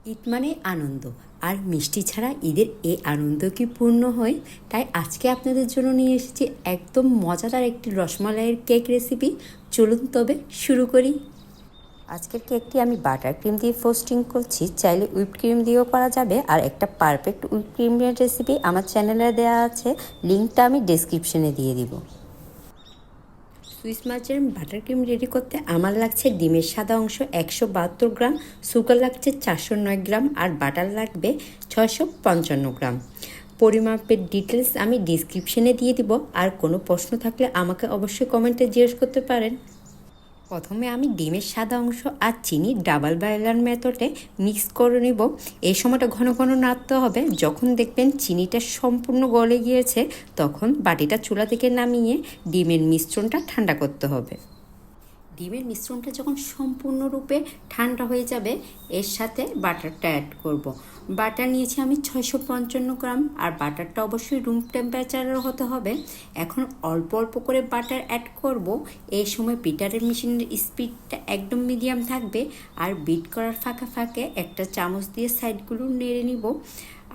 ঈদ মানে আনন্দ, আর মিষ্টি ছাড়া ঈদের এই আনন্দ কি পূর্ণ হয়? তাই আজকে আপনাদের জন্য নিয়ে এসেছি একদম মজাদার একটি রসমালাইয়ের কেক রেসিপি। চলুন তবে শুরু করি। আজকের কেকটি আমি বাটার ক্রিম দিয়ে ফ্রোস্টিং করছি, চাইলে হুইপ ক্রিম দিয়েও করা যাবে। আর একটা পারফেক্ট হুইপ ক্রিমের রেসিপি আমার চ্যানেলে দেওয়া আছে, লিঙ্কটা আমি ডেসক্রিপশনে দিয়ে দিব। সুইস মার্চের বাটার ক্রিম রেডি করতে আমার লাগছে ডিমের সাদা অংশ 172 গ্রাম, সুগার লাগছে 409 গ্রাম, আর বাটার লাগবে 655 গ্রাম। পরিমাপের ডিটেলস আমি ডিসক্রিপশনে দিয়ে দিব। আর কোনো প্রশ্ন থাকলে আমাকে অবশ্যই কমেন্টে জিজ্ঞেস করতে পারেন। প্রথমে আমি ডিমের সাদা অংশ আর চিনি ডাবল বয়লার মেথডে মিক্স করে নিব। এই সময়টা ঘন ঘন নাড়তে হবে। যখন দেখবেন চিনিটা সম্পূর্ণ গলে গিয়েছে, তখন বাটিটা চুলা থেকে নামিয়ে ডিমের মিশ্রণটা ঠান্ডা করতে হবে। ডিমের মিশ্রণটা যখন সম্পূর্ণরূপে ঠান্ডা হয়ে যাবে, এর সাথে বাটারটা অ্যাড করব। বাটার নিয়েছি আমি 655 গ্রাম, আর বাটারটা অবশ্যই রুম টেম্পারেচারের হতে হবে। এখন অল্প অল্প করে বাটার অ্যাড করব। এই সময় বিটারের মেশিনের স্পিডটা একদম মিডিয়াম থাকবে, আর বিট করার ফাঁকে ফাঁকে একটা চামচ দিয়ে সাইডগুলো নেড়ে নিব।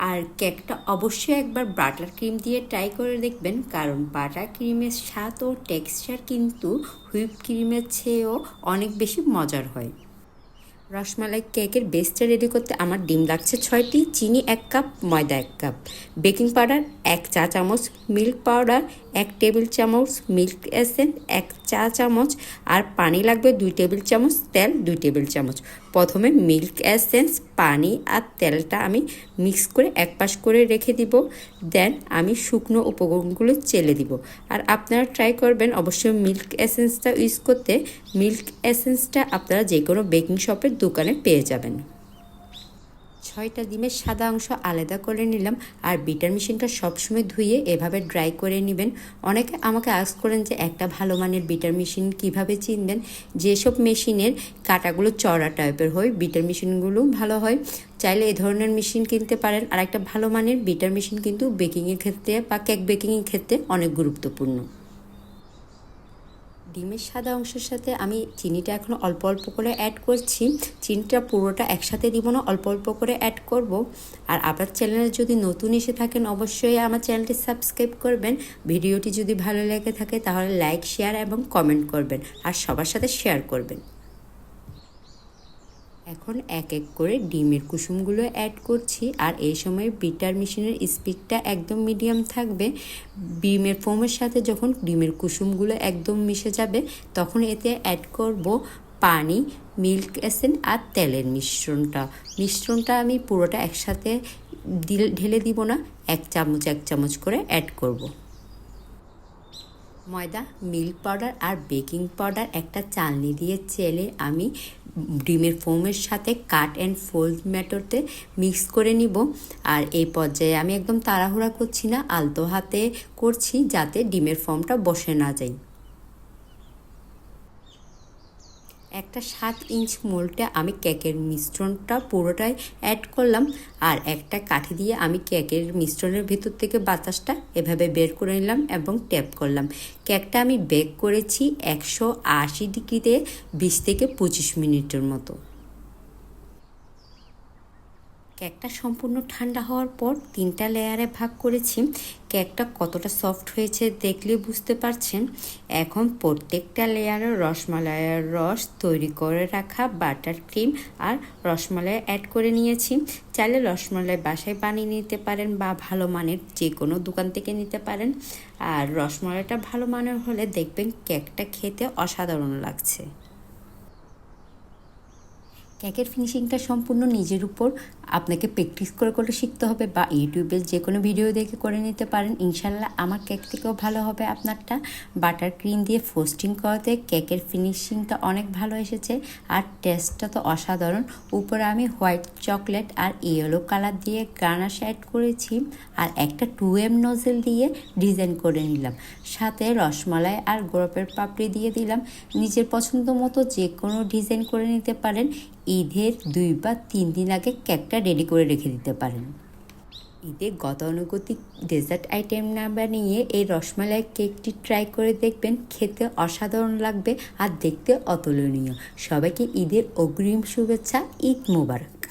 আর কেকটা অবশ্যই একবার বাটার ক্রিম দিয়ে ট্রাই করে দেখবেন, কারণ বাটার ক্রিমের স্বাদ ও টেক্সচার কিন্তু হুইপ ক্রিমের চেয়েও অনেক বেশি মজার হয়। রসমালাই কেকের বেসটা রেডি করতে আমার ডিম লাগছে 6টি, চিনি 1 কাপ, ময়দা 1 কাপ, বেকিং পাউডার 1 চা চামচ, মিল্ক পাউডার 1 টেবিল চামচ, মিল্ক এসেন্স 1 চা চামচ, আর পানি লাগবে 2 টেবিল চামচ, তেল 2 টেবিল চামচ। প্রথমে মিল্ক এসেন্স, পানি আর তেলটা আমি মিক্স করে এক পাশ করে রেখে দিব। দেন আমি শুকনো উপকরণগুলো চেলে দিব। আর আপনারা ট্রাই করবেন অবশ্যই মিল্ক এসেন্সটা ইউজ করতে। মিল্ক এসেন্সটা আপনারা যে কোনো বেকিং শপের দোকানে পেয়ে যাবেন। 6টা ডিমের সাদা অংশ আলাদা করে নিলাম, আর বিটার মেশিনটা সবসময় ধুয়ে এভাবে ড্রাই করে নেবেন। অনেকে আমাকে আস্ক করেন যে একটা ভালো মানের বিটার মেশিন কীভাবে চিনবেন। যেসব মেশিনের কাঁটাগুলো চড়া টাইপের হয়, বিটার মেশিনগুলো ভালো হয়, চাইলে এই ধরনের মেশিন কিনতে পারেন। আর একটা ভালো মানের বিটার মেশিন কিন্তু বেকিংয়ের ক্ষেত্রে বা কেক বেকিংয়ের ক্ষেত্রে অনেক গুরুত্বপূর্ণ। ডিমের সাদা অংশের সাথে আমি চিনিটা এখন অল্প অল্প করে অ্যাড করছি। চিনিটা পুরোটা একসাথে দিব না, অল্প অল্প করে অ্যাড করব। আর আপনার চ্যানেলে যদি নতুন এসে থাকেন, অবশ্যই আমার চ্যানেলটি সাবস্ক্রাইব করবেন। ভিডিওটি যদি ভালো লেগে থাকে তাহলে লাইক, শেয়ার এবং কমেন্ট করবেন, আর সবার সাথে শেয়ার করবেন। এখন এক এক করে ডিমের কুসুমগুলো অ্যাড করছি, আর এই সময় বিটার মেশিনের স্পিডটা একদম মিডিয়াম থাকবে। ডিমের ফোমের সাথে যখন ডিমের কুসুমগুলো একদম মিশে যাবে, তখন এতে অ্যাড করব পানি, মিল্ক এসেন্স আর তেলের মিশ্রণটা আমি পুরোটা একসাথে ঢেলে দিব না, এক চামচ করে অ্যাড করব। ময়দা, মিল্ক পাউডার আর বেকিং পাউডার একটা চালনি দিয়ে চেলে আমি ডিমের ফোমের সাথে কাট অ্যান্ড ফোল্ড মেথডে মিক্স করে নিব। আর এই পর্যায়ে আমি একদম তাড়াহুড়া করছি না, আলতো হাতে করছি যাতে ডিমের ফোমটা বসে না যায়। একটা 7 ইঞ্চ মোল্ডে আমি কেকের মিশ্রণটা পুরোটাই অ্যাড করলাম, আর একটা কাঠি দিয়ে আমি কেকের মিশ্রণের ভিতর থেকে বাতাসটা এভাবে বের করে নিলাম এবং ট্যাপ করলাম। কেকটা আমি বেক করেছি 180 ডিগ্রিতে 20 থেকে 25 মিনিটের মতো। কেকটা সম্পূর্ণ ঠান্ডা হওয়ার পর 3টা লেয়ারে ভাগ করেছি। কেকটা কতটা সফট হয়েছে দেখলে বুঝতে পারছেন। এখন প্রত্যেকটা লেয়ারে রসমালাইয়ের রস তৈরি করে রাখা বাটার ক্রিম আর রসমালাই অ্যাড করে নিয়েছি। চাইলে রসমালাই বাসায় বানিয়ে নিতে পারেন, বা ভালো মানের যে কোনো দোকান থেকে নিতে পারেন। আর রসমালাইটা ভালো মানের হলে দেখবেন কেকটা খেতে অসাধারণ লাগছে। কেকের ফিনিশিংটা সম্পূর্ণ নিজের উপর, আপনাকে প্র্যাকটিস করে করে শিখতে হবে, বা ইউটিউবের যে কোনো ভিডিও দেখে করে নিতে পারেন। ইনশাল্লাহ আমার কেক থেকেও ভালো হবে আপনারটা। বাটার ক্রিম দিয়ে ফ্রোস্টিং করাতে কেকের ফিনিশিংটা অনেক ভালো এসেছে, আর টেস্টটা তো অসাধারণ। উপরে আমি হোয়াইট চকলেট আর ইয়েলো কালার দিয়ে গার্নাশ অ্যাড করেছি, আর একটা 2M নজেল দিয়ে ডিজাইন করে নিলাম। সাথে রসমালাই আর গোলাপের পাপড়ি দিয়ে দিলাম। নিজের পছন্দ মতো যে কোনো ডিজাইন করে নিতে পারেন। ঈদের 2 বা 3 দিন আগে কেকটা রেডি করে রেখে দিতে পারেন। ঈদে গতানুগতিক ডেজার্ট আইটেম না বানিয়ে এই রসমালাই কেকটি ট্রাই করে দেখবেন, খেতে অসাধারণ লাগবে আর দেখতে অতুলনীয়। সবাইকে ঈদের অগ্রিম শুভেচ্ছা। ঈদ মোবারক।